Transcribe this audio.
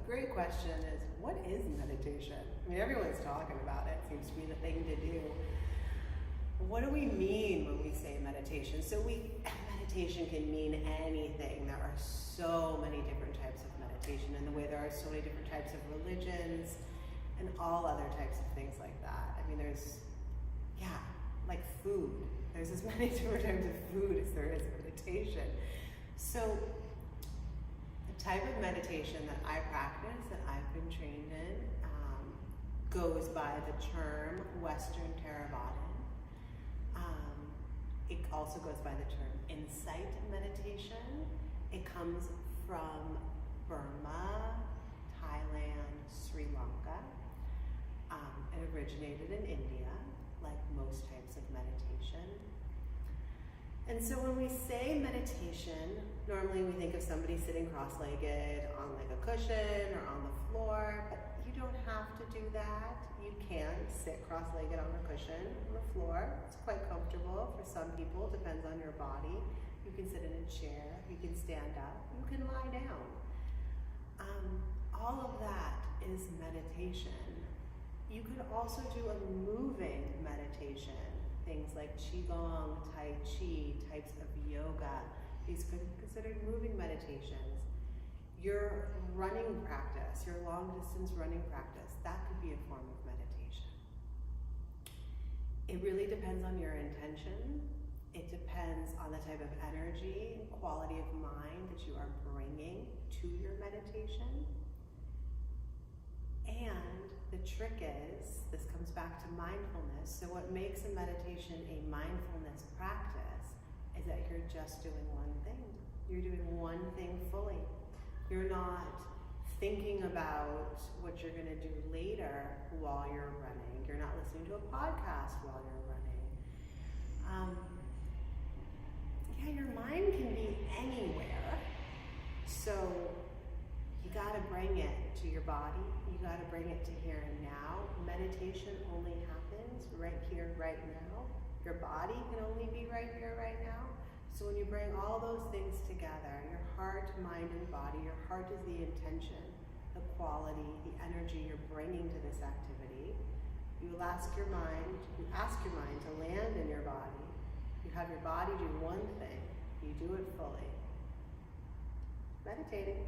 great question is, what is meditation? I mean, everyone's talking about it. It seems to be the thing to do. What do we mean when we say meditation? So meditation can mean anything. There are so many different types of meditation, in the way there are so many different types of religions and all other types of things like that. I mean, there's, like food. There's as many different types of food as there is meditation. So the type of meditation that I practice, that I've been trained in, goes by the term Western Theravada. It also goes by the term insight meditation. It comes from Burma, Thailand, Sri Lanka. It originated in India, like most types of meditation. And so when we say meditation, normally we think of somebody sitting cross-legged on like a cushion or on the floor, but you don't have to do that. You can sit cross-legged on a cushion on the floor. It's quite comfortable for some people, depends on your body. You can sit in a chair, you can stand up, you can lie down. All of that is meditation. You could also do a moving meditation, things like Qigong, Tai Chi, types of yoga. These could be considered moving meditations. Your running practice, your long distance running practice, that could be a form of meditation. It really depends on your intention. It depends on the type of energy and quality of mind that you are bringing to your meditation. And the trick is, this comes back to mindfulness. So what makes a meditation a mindfulness practice is that you're just doing one thing. You're doing one thing fully. You're not thinking about what you're going to do later while you're running. You're not listening to a podcast while you're running. Your mind can be anywhere. So you got to bring it to your body. You got to bring it to here and now. Meditation only happens right here, right now. Your body can only be right here, right now. So when you bring all those things together, your heart, mind, and body, your heart is the intention, the quality, the energy you're bringing to this activity. You ask your mind to land in your body. You have your body do one thing. You do it fully. Meditating.